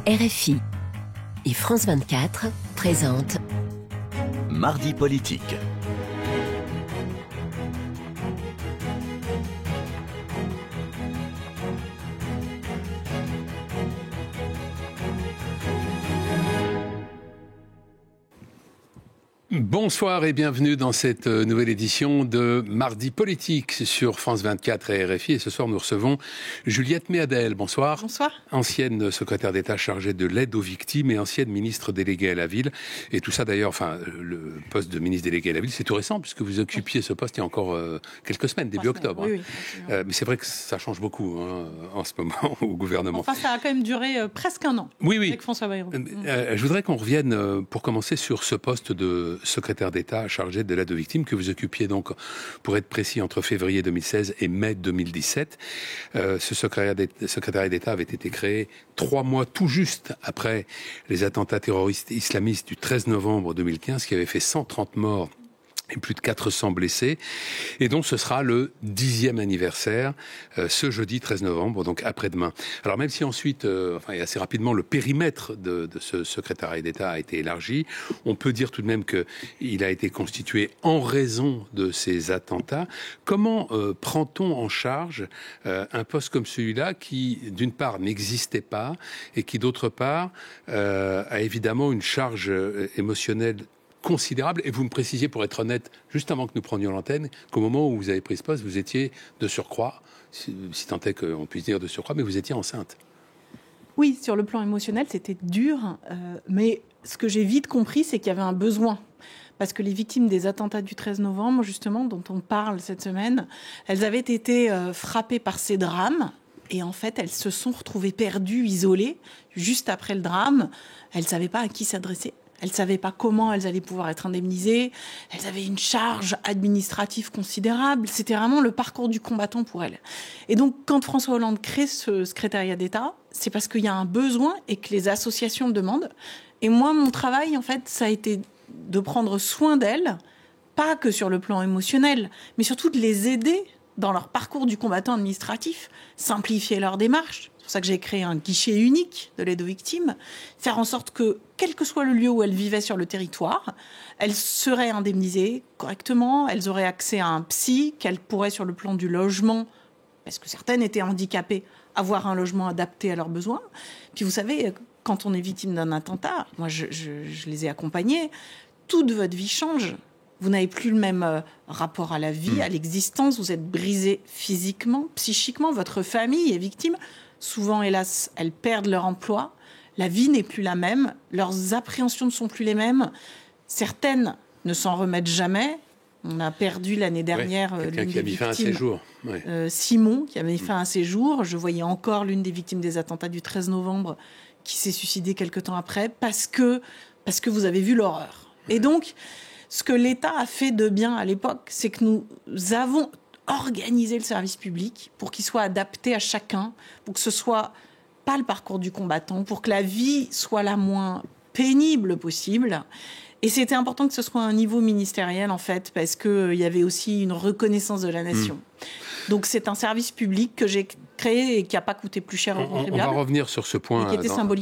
RFI et France 24 présentent Mardi politique. Bonsoir et bienvenue dans cette nouvelle édition de Mardi politique sur France 24 et RFI. Et ce soir, nous recevons Juliette Méadel. Bonsoir. Bonsoir. Ancienne secrétaire d'État chargée de l'aide aux victimes et ancienne ministre déléguée à la ville. Et tout ça d'ailleurs, le poste de ministre déléguée à la ville, c'est tout récent puisque vous occupiez ce poste il y a encore quelques semaines, début octobre. Oui. Mais c'est vrai que ça change beaucoup en ce moment au gouvernement. Enfin, ça a quand même duré presque un an avec François Bayrou. Je voudrais qu'on revienne pour commencer sur ce poste de secrétaire d'État chargé de l'aide aux victimes que vous occupiez donc, pour être précis, entre février 2016 et mai 2017. Ce secrétariat d'État avait été créé 3 mois tout juste après les attentats terroristes islamistes du 13 novembre 2015 qui avaient fait 130 morts et plus de 400 blessés, et donc ce sera le 10e anniversaire, ce jeudi 13 novembre, donc après-demain. Alors même si ensuite, et assez rapidement, le périmètre de ce secrétariat d'État a été élargi, on peut dire tout de même qu'il a été constitué en raison de ces attentats. Comment prend-on en charge un poste comme celui-là qui, d'une part, n'existait pas, et qui, d'autre part, a évidemment une charge émotionnelle considérable, et vous me précisiez, pour être honnête, juste avant que nous prenions l'antenne, qu'au moment où vous avez pris ce poste, vous étiez de surcroît, si tant est qu'on puisse dire de surcroît, mais vous étiez enceinte. Oui, sur le plan émotionnel, c'était dur, mais ce que j'ai vite compris, c'est qu'il y avait un besoin. Parce que les victimes des attentats du 13 novembre, justement, dont on parle cette semaine, elles avaient été frappées par ces drames. Et en fait, elles se sont retrouvées perdues, isolées, juste après le drame. Elles ne savaient pas à qui s'adresser. Elles ne savaient pas comment elles allaient pouvoir être indemnisées. Elles avaient une charge administrative considérable. C'était vraiment le parcours du combattant pour elles. Et donc, quand François Hollande crée ce secrétariat d'État, c'est parce qu'il y a un besoin et que les associations le demandent. Et moi, mon travail, en fait, ça a été de prendre soin d'elles, pas que sur le plan émotionnel, mais surtout de les aider dans leur parcours du combattant administratif, simplifier leur démarche. C'est pour ça que j'ai créé un guichet unique de l'aide aux victimes, faire en sorte que, quel que soit le lieu où elles vivaient sur le territoire, elles seraient indemnisées correctement, elles auraient accès à un psy, qu'elles pourraient, sur le plan du logement, parce que certaines étaient handicapées, avoir un logement adapté à leurs besoins. Puis vous savez, quand on est victime d'un attentat, moi je les ai accompagnées, toute votre vie change. Vous n'avez plus le même rapport à la vie, à l'existence. Vous êtes brisé physiquement, psychiquement. Votre famille est victime. Souvent, hélas, elles perdent leur emploi. La vie n'est plus la même. Leurs appréhensions ne sont plus les mêmes. Certaines ne s'en remettent jamais. On a perdu l'année dernière quelqu'un qui a mis fin à ses jours. Simon, qui a mis fin à ses jours. Je voyais encore l'une des victimes des attentats du 13 novembre qui s'est suicidée quelque temps après parce que vous avez vu l'horreur. Et donc, ce que l'État a fait de bien à l'époque, c'est que nous avons organisé le service public pour qu'il soit adapté à chacun, pour que ce soit pas le parcours du combattant, pour que la vie soit la moins pénible possible. Et c'était important que ce soit à un niveau ministériel, en fait, parce qu'il y avait aussi une reconnaissance de la nation. Donc c'est un service public que j'ai créé et qui n'a pas coûté plus cher aux contribuables. On va revenir sur ce point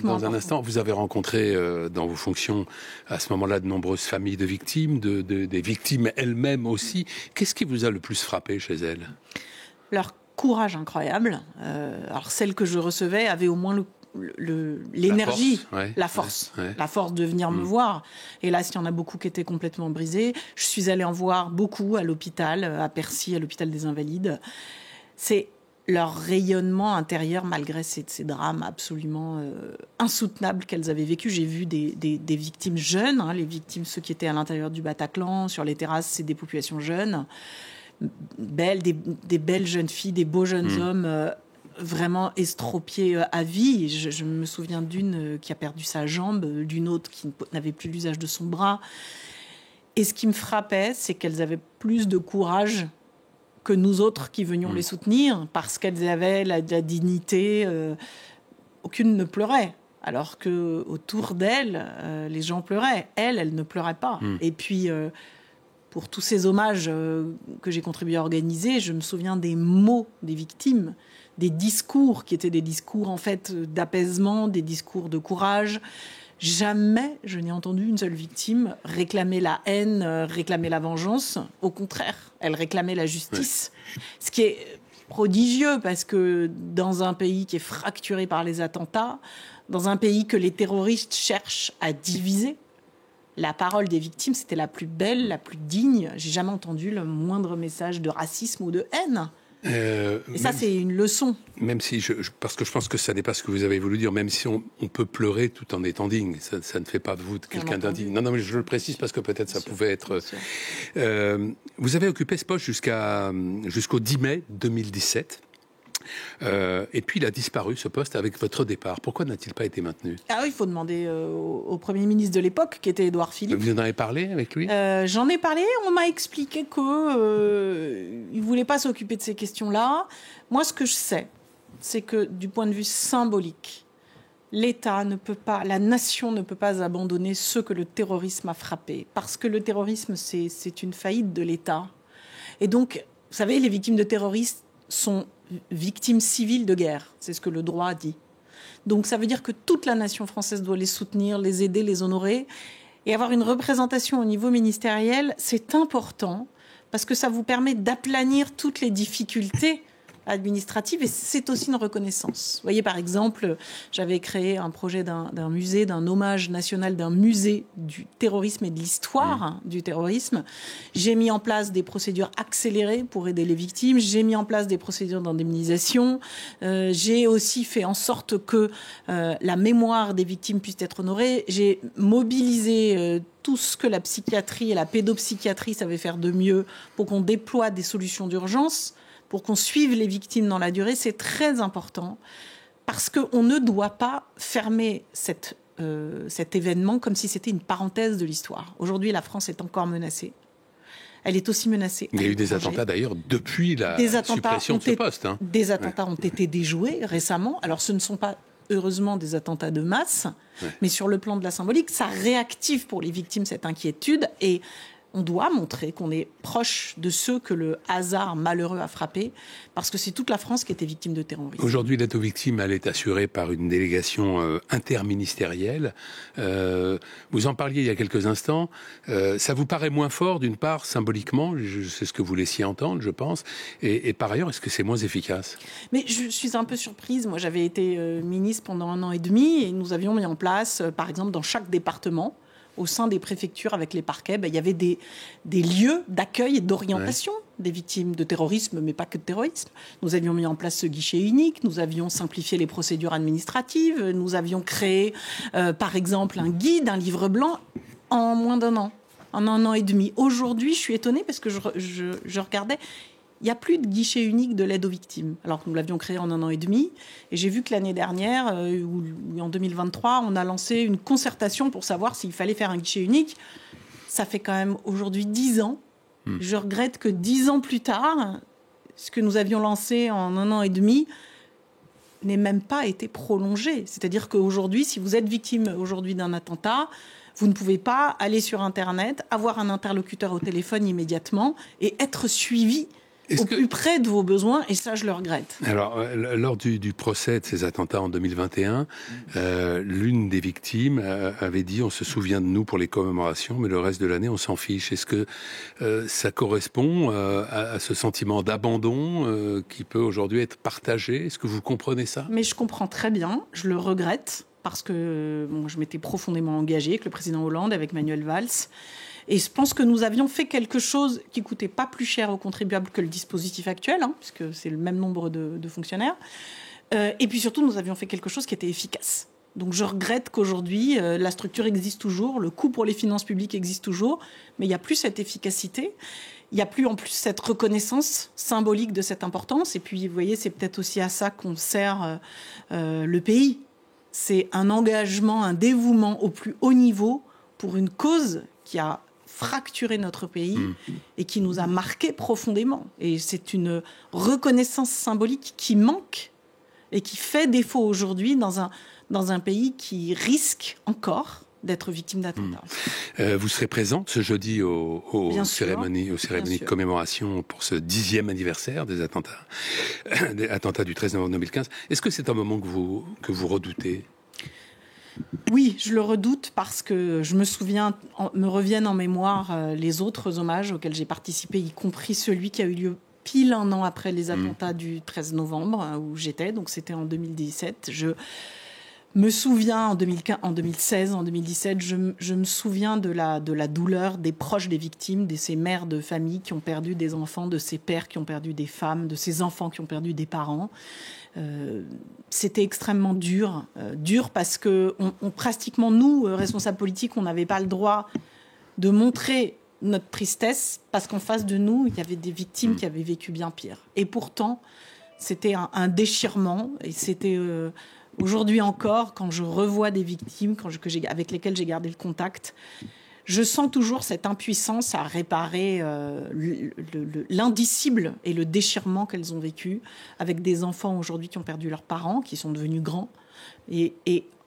dans un instant. Vous avez rencontré dans vos fonctions à ce moment-là de nombreuses familles de victimes, des victimes elles-mêmes aussi. Qu'est-ce qui vous a le plus frappé chez elles ? Leur courage incroyable. Alors celles que je recevais avaient au moins l'énergie, la force de venir me voir. Et là, il y en a beaucoup qui étaient complètement brisés. Je suis allée en voir beaucoup à l'hôpital, à Percy, à l'hôpital des Invalides. C'est leur rayonnement intérieur, malgré ces drames absolument insoutenables qu'elles avaient vécus. J'ai vu des victimes jeunes, les victimes, ceux qui étaient à l'intérieur du Bataclan, sur les terrasses, c'est des populations jeunes, belles, des belles jeunes filles, des beaux jeunes hommes, vraiment estropiés à vie. Je me souviens d'une qui a perdu sa jambe, d'une autre qui n'avait plus l'usage de son bras. Et ce qui me frappait, c'est qu'elles avaient plus de courage que nous autres qui venions les soutenir, parce qu'elles avaient la dignité. Aucune ne pleurait, alors que autour d'elles, les gens pleuraient. Elle ne pleurait pas. Et puis, pour tous ces hommages que j'ai contribué à organiser, je me souviens des mots des victimes, des discours qui étaient des discours en fait d'apaisement, des discours de courage. Jamais je n'ai entendu une seule victime réclamer la haine, réclamer la vengeance. Au contraire, elle réclamait la justice. Ouais. Ce qui est prodigieux parce que dans un pays qui est fracturé par les attentats, dans un pays que les terroristes cherchent à diviser, la parole des victimes, c'était la plus belle, la plus digne. J'ai jamais entendu le moindre message de racisme ou de haine. Et ça, c'est une leçon. Même si, parce que je pense que ça n'est pas ce que vous avez voulu dire, même si on peut pleurer tout en étant digne, ça ne fait pas de vous quelqu'un d'indigne. Non, mais je le précise parce que peut-être ça pouvait être... vous avez occupé ce poste jusqu'au 10 mai 2017. Et puis il a disparu ce poste avec votre départ. Pourquoi n'a-t-il pas été maintenu ? Ah oui, il faut demander au Premier ministre de l'époque, qui était Édouard Philippe. Vous en avez parlé avec lui ? J'en ai parlé, on m'a expliqué qu'il ne voulait pas s'occuper de ces questions-là. Moi, ce que je sais, c'est que du point de vue symbolique, l'État ne peut pas, la nation ne peut pas abandonner ceux que le terrorisme a frappés. Parce que le terrorisme, c'est une faillite de l'État. Et donc, vous savez, les victimes de terroristes sont victimes civiles de guerre. C'est ce que le droit dit. Donc ça veut dire que toute la nation française doit les soutenir, les aider, les honorer. Et avoir une représentation au niveau ministériel, c'est important parce que ça vous permet d'aplanir toutes les difficultés administrative et c'est aussi une reconnaissance. Vous voyez, par exemple, j'avais créé un projet d'un musée, d'un hommage national d'un musée du terrorisme et de l'histoire du terrorisme. J'ai mis en place des procédures accélérées pour aider les victimes. J'ai mis en place des procédures d'indemnisation. J'ai aussi fait en sorte que la mémoire des victimes puisse être honorée. J'ai mobilisé tout ce que la psychiatrie et la pédopsychiatrie savaient faire de mieux pour qu'on déploie des solutions d'urgence, pour qu'on suive les victimes dans la durée. C'est très important parce qu'on ne doit pas fermer cet événement comme si c'était une parenthèse de l'histoire. Aujourd'hui, la France est encore menacée. Elle est aussi menacée. Il y a eu des attentats d'ailleurs depuis la suppression de ce poste. Des attentats ont été déjoués récemment. Alors ce ne sont pas heureusement des attentats de masse, mais sur le plan de la symbolique, ça réactive pour les victimes cette inquiétude et on doit montrer qu'on est proche de ceux que le hasard malheureux a frappés, parce que c'est toute la France qui était victime de terrorisme. Aujourd'hui, l'aide aux victimes, elle est assurée par une délégation interministérielle. Vous en parliez il y a quelques instants. Ça vous paraît moins fort, d'une part, symboliquement, c'est ce que vous laissiez entendre, je pense, et par ailleurs, est-ce que c'est moins efficace ? Mais je suis un peu surprise. Moi, j'avais été ministre pendant 1 an et demi, et nous avions mis en place, par exemple, dans chaque département, au sein des préfectures avec les parquets, il y avait des lieux d'accueil et d'orientation des victimes de terrorisme, mais pas que de terrorisme. Nous avions mis en place ce guichet unique, nous avions simplifié les procédures administratives, nous avions créé, par exemple, un guide, un livre blanc, en moins d'1 an, en 1 an et demi. Aujourd'hui, je suis étonnée parce que je regardais... Il n'y a plus de guichet unique de l'aide aux victimes, alors que nous l'avions créé en 1 an et demi. Et j'ai vu que l'année dernière, ou en 2023, on a lancé une concertation pour savoir s'il fallait faire un guichet unique. Ça fait quand même aujourd'hui 10 ans. Je regrette que 10 ans plus tard, ce que nous avions lancé en 1 an et demi n'ait même pas été prolongé. C'est-à-dire qu'aujourd'hui, si vous êtes victime aujourd'hui d'un attentat, vous ne pouvez pas aller sur Internet, avoir un interlocuteur au téléphone immédiatement et être suivi plus près de vos besoins, et ça, je le regrette. Alors, lors du procès de ces attentats en 2021, l'une des victimes avait dit « On se souvient de nous pour les commémorations, mais le reste de l'année, on s'en fiche ». Est-ce que ça correspond à ce sentiment d'abandon qui peut aujourd'hui être partagé ? Est-ce que vous comprenez ça ? Mais je comprends très bien, je le regrette, parce que je m'étais profondément engagée avec le président Hollande, avec Manuel Valls. Et je pense que nous avions fait quelque chose qui ne coûtait pas plus cher aux contribuables que le dispositif actuel, puisque c'est le même nombre de fonctionnaires. Et puis surtout, nous avions fait quelque chose qui était efficace. Donc je regrette qu'aujourd'hui, la structure existe toujours, le coût pour les finances publiques existe toujours, mais il n'y a plus cette efficacité. Il n'y a plus en plus cette reconnaissance symbolique de cette importance. Et puis, vous voyez, c'est peut-être aussi à ça qu'on sert le pays. C'est un engagement, un dévouement au plus haut niveau pour une cause qui a fracturé notre pays et qui nous a marqués profondément. Et c'est une reconnaissance symbolique qui manque et qui fait défaut aujourd'hui dans un pays qui risque encore d'être victime d'attentats. Vous serez présente ce jeudi aux cérémonies de commémoration pour ce 10e anniversaire des attentats du 13 novembre 2015. Est-ce que c'est un moment que vous redoutez ? Oui, je le redoute parce que je me souviens, me reviennent en mémoire les autres hommages auxquels j'ai participé, y compris celui qui a eu lieu pile un an après les attentats du 13 novembre où j'étais, donc c'était en 2017. Je me souviens en 2016, en 2017, je me souviens de la douleur des proches des victimes, de ces mères de famille qui ont perdu des enfants, de ces pères qui ont perdu des femmes, de ces enfants qui ont perdu des parents. C'était extrêmement dur parce que pratiquement nous, responsables politiques, on n'avait pas le droit de montrer notre tristesse parce qu'en face de nous, il y avait des victimes qui avaient vécu bien pire. Et pourtant, c'était un déchirement et c'était... Aujourd'hui encore, quand je revois des victimes avec lesquelles j'ai gardé le contact, je sens toujours cette impuissance à réparer l'indicible et le déchirement qu'elles ont vécu avec des enfants aujourd'hui qui ont perdu leurs parents, qui sont devenus grands, et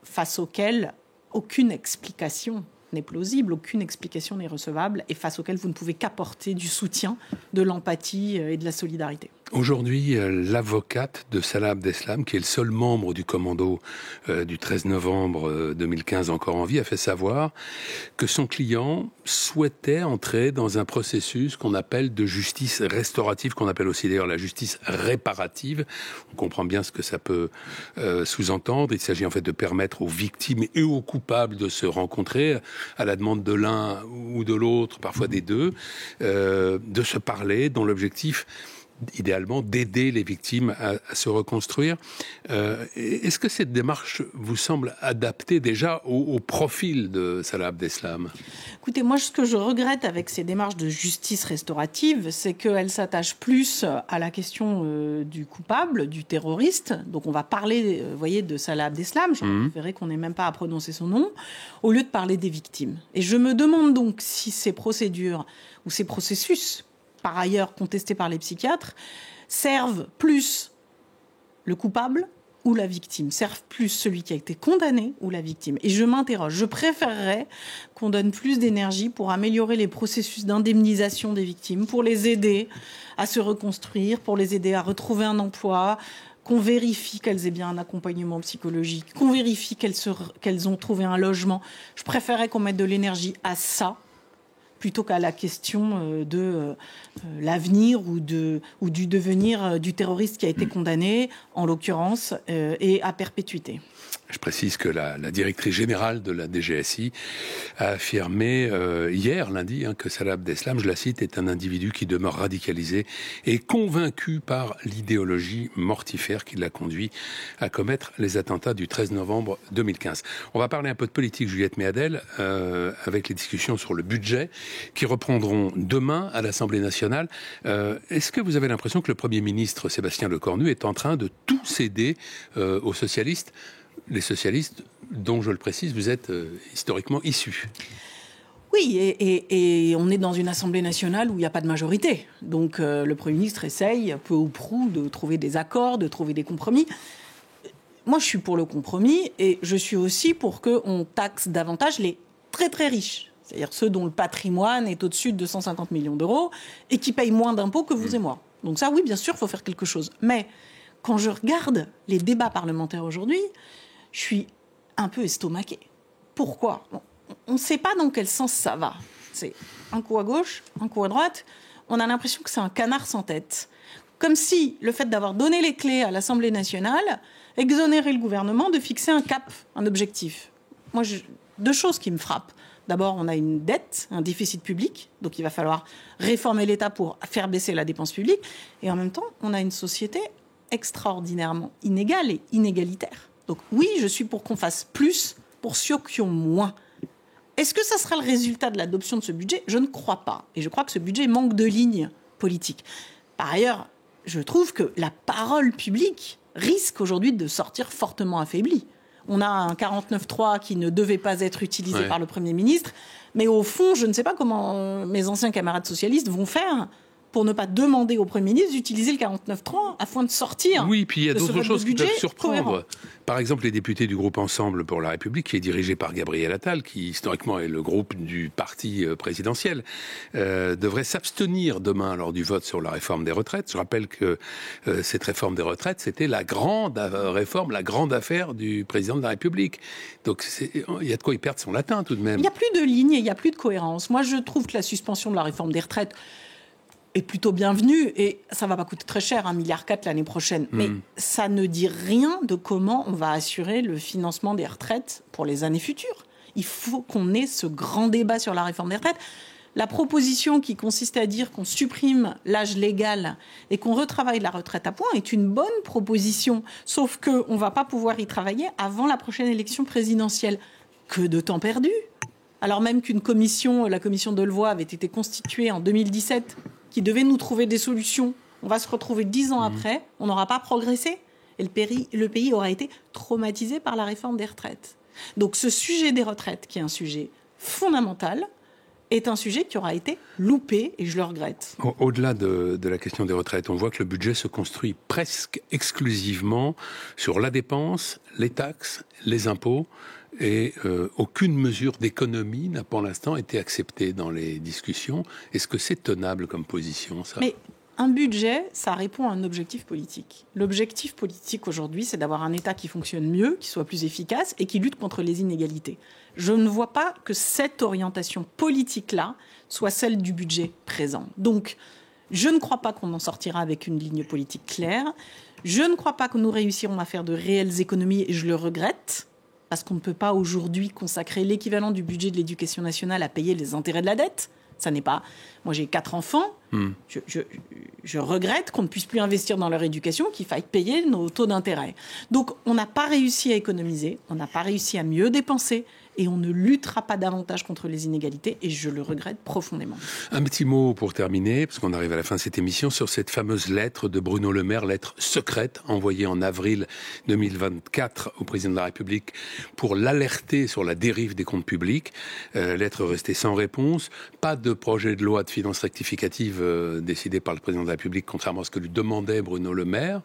face auxquels aucune explication n'est plausible, aucune explication n'est recevable, et face auxquels vous ne pouvez qu'apporter du soutien, de l'empathie et de la solidarité. Aujourd'hui, l'avocate de Salah Abdeslam, qui est le seul membre du commando du 13 novembre 2015 encore en vie, a fait savoir que son client souhaitait entrer dans un processus qu'on appelle de justice restaurative, qu'on appelle aussi d'ailleurs la justice réparative. On comprend bien ce que ça peut sous-entendre. Il s'agit en fait de permettre aux victimes et aux coupables de se rencontrer à la demande de l'un ou de l'autre, parfois des deux, de se parler, dont l'objectif idéalement d'aider les victimes à se reconstruire. Est-ce que cette démarche vous semble adaptée déjà au profil de Salah Abdeslam ? Écoutez, moi, ce que je regrette avec ces démarches de justice restaurative, c'est qu'elles s'attachent plus à la question du coupable, du terroriste. Donc on va parler, de Salah Abdeslam, j'aurais préféré qu'on n'ait même pas à prononcer son nom, au lieu de parler des victimes. Et je me demande donc si ces procédures ou ces processus, par ailleurs contestés par les psychiatres, servent plus le coupable ou la victime, servent plus celui qui a été condamné ou la victime. Et je m'interroge, je préférerais qu'on donne plus d'énergie pour améliorer les processus d'indemnisation des victimes, pour les aider à se reconstruire, pour les aider à retrouver un emploi, qu'on vérifie qu'elles aient bien un accompagnement psychologique, qu'on vérifie qu'elles ont trouvé un logement. Je préférerais qu'on mette de l'énergie à ça, plutôt qu'à la question de l'avenir ou du devenir du terroriste qui a été condamné, en l'occurrence, et à perpétuité. Je précise que la directrice générale de la DGSI a affirmé hier, lundi, que Salah Abdeslam, je la cite, est un individu qui demeure radicalisé et convaincu par l'idéologie mortifère qui l'a conduit à commettre les attentats du 13 novembre 2015. On va parler un peu de politique, Juliette Méadel, avec les discussions sur le budget qui reprendront demain à l'Assemblée nationale. Est-ce que vous avez l'impression que le Premier ministre Sébastien Lecornu est en train de tout céder aux socialistes ? Les socialistes, dont je le précise, vous êtes historiquement issus. Oui, et on est dans une Assemblée nationale où il n'y a pas de majorité. Donc le Premier ministre essaye, peu ou prou, de trouver des accords, de trouver des compromis. Moi, je suis pour le compromis et je suis aussi pour qu'on taxe davantage les très très riches. C'est-à-dire ceux dont le patrimoine est au-dessus de 250 millions d'euros et qui payent moins d'impôts que vous et moi. Donc ça, oui, bien sûr, il faut faire quelque chose. Mais quand je regarde les débats parlementaires aujourd'hui, je suis un peu estomaquée. Pourquoi ? On ne sait pas dans quel sens ça va. C'est un coup à gauche, un coup à droite. On a l'impression que c'est un canard sans tête. Comme si le fait d'avoir donné les clés à l'Assemblée nationale exonérait le gouvernement de fixer un cap, un objectif. Moi, deux choses qui me frappent. D'abord, on a une dette, un déficit public, donc il va falloir réformer l'État pour faire baisser la dépense publique. Et en même temps, on a une société extraordinairement inégale et inégalitaire. Donc oui, je suis pour qu'on fasse plus pour ceux qui ont moins. Est-ce que ça sera le résultat de l'adoption de ce budget ? Je ne crois pas. Et je crois que ce budget manque de ligne politique. Par ailleurs, je trouve que la parole publique risque aujourd'hui de sortir fortement affaiblie. On a un 49.3 qui ne devait pas être utilisé par le Premier ministre. Mais au fond, je ne sais pas comment mes anciens camarades socialistes vont faire pour ne pas demander au Premier ministre d'utiliser le 49.3 afin de sortir. Oui, puis il y a de ce d'autres vote choses de qui peuvent budget surprendre. cohérent. Par exemple, les députés du groupe Ensemble pour la République, qui est dirigé par Gabriel Attal, qui historiquement est le groupe du parti présidentiel, devraient s'abstenir demain lors du vote sur la réforme des retraites. Je rappelle que cette réforme des retraites, c'était la grande réforme, la grande affaire du président de la République. Donc il y a de quoi y perdre son latin tout de même. Il n'y a plus de ligne et il n'y a plus de cohérence. Moi, je trouve que la suspension de la réforme des retraites est plutôt bienvenue et ça ne va pas coûter très cher, 1,4 milliard l'année prochaine. Mais ça ne dit rien de comment on va assurer le financement des retraites pour les années futures. Il faut qu'on ait ce grand débat sur la réforme des retraites. La proposition qui consistait à dire qu'on supprime l'âge légal et qu'on retravaille la retraite à points est une bonne proposition, sauf qu'on ne va pas pouvoir y travailler avant la prochaine élection présidentielle. Que de temps perdu! Alors même qu'une commission, la commission Delevoye, avait été constituée en 2017, qui devait nous trouver des solutions. On va se retrouver 10 ans après, on n'aura pas progressé. Et le pays aura été traumatisé par la réforme des retraites. Donc ce sujet des retraites, qui est un sujet fondamental, est un sujet qui aura été loupé, et je le regrette. Au-delà de la question des retraites, on voit que le budget se construit presque exclusivement sur la dépense, les taxes, les impôts, et aucune mesure d'économie n'a pour l'instant été acceptée dans les discussions. Est-ce que c'est tenable comme position, ça ? Mais un budget, ça répond à un objectif politique. L'objectif politique aujourd'hui, c'est d'avoir un État qui fonctionne mieux, qui soit plus efficace et qui lutte contre les inégalités. Je ne vois pas que cette orientation politique-là soit celle du budget présent. Donc, je ne crois pas qu'on en sortira avec une ligne politique claire. Je ne crois pas que nous réussirons à faire de réelles économies, et je le regrette, parce qu'on ne peut pas aujourd'hui consacrer l'équivalent du budget de l'éducation nationale à payer les intérêts de la dette. Ça n'est pas... Moi, j'ai 4 enfants. Je regrette qu'on ne puisse plus investir dans leur éducation, qu'il faille payer nos taux d'intérêt. Donc, on n'a pas réussi à économiser, on n'a pas réussi à mieux dépenser, et on ne luttera pas davantage contre les inégalités, et je le regrette profondément. Un petit mot pour terminer, parce qu'on arrive à la fin de cette émission, sur cette fameuse lettre de Bruno Le Maire, lettre secrète, envoyée en avril 2024 au président de la République pour l'alerter sur la dérive des comptes publics. Lettre restée sans réponse, pas de projet de loi de finances rectificative décidé par le président de la République, contrairement à ce que lui demandait Bruno Le Maire.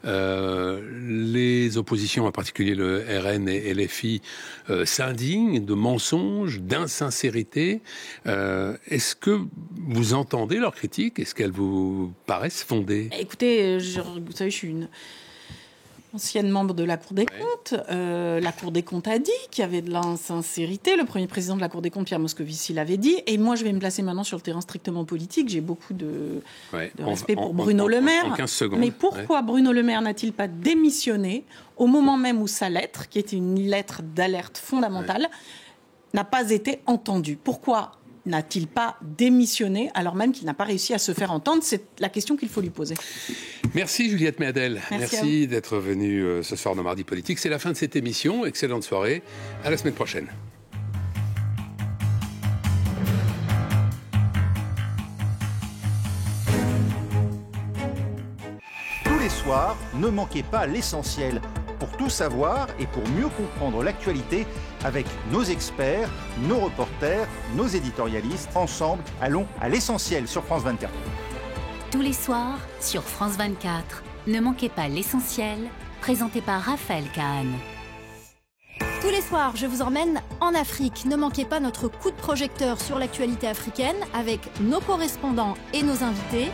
Les oppositions, en particulier le RN et LFI, s'indignent de mensonges, d'insincérité. Est-ce que vous entendez leurs critiques? Est-ce qu'elles vous paraissent fondées? Écoutez, vous savez, je suis une ancienne membre de la Cour des comptes. La Cour des comptes a dit qu'il y avait de l'insincérité. Le premier président de la Cour des comptes, Pierre Moscovici, l'avait dit. Et moi, je vais me placer maintenant sur le terrain strictement politique. J'ai beaucoup de respect pour Bruno Le Maire. En 15 secondes. Mais pourquoi Bruno Le Maire n'a-t-il pas démissionné au moment même où sa lettre, qui était une lettre d'alerte fondamentale, n'a pas été entendue? Pourquoi n'a-t-il pas démissionné alors même qu'il n'a pas réussi à se faire entendre? C'est la question qu'il faut lui poser. Merci Juliette Méadel. Merci d'être venue ce soir dans Mardi Politique. C'est la fin de cette émission. Excellente soirée. À la semaine prochaine. Tous les soirs, ne manquez pas l'essentiel. Pour tout savoir et pour mieux comprendre l'actualité, avec nos experts, nos reporters, nos éditorialistes, ensemble, allons à l'essentiel sur France 24. Tous les soirs, sur France 24, ne manquez pas l'essentiel, présenté par Raphaël Kahn. Tous les soirs, je vous emmène en Afrique. Ne manquez pas notre coup de projecteur sur l'actualité africaine avec nos correspondants et nos invités.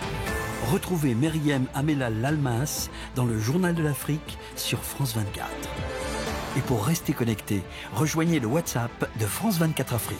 Retrouvez Myriam Amelal Lalmas dans le Journal de l'Afrique sur France 24. Et pour rester connecté, rejoignez le WhatsApp de France 24 Afrique.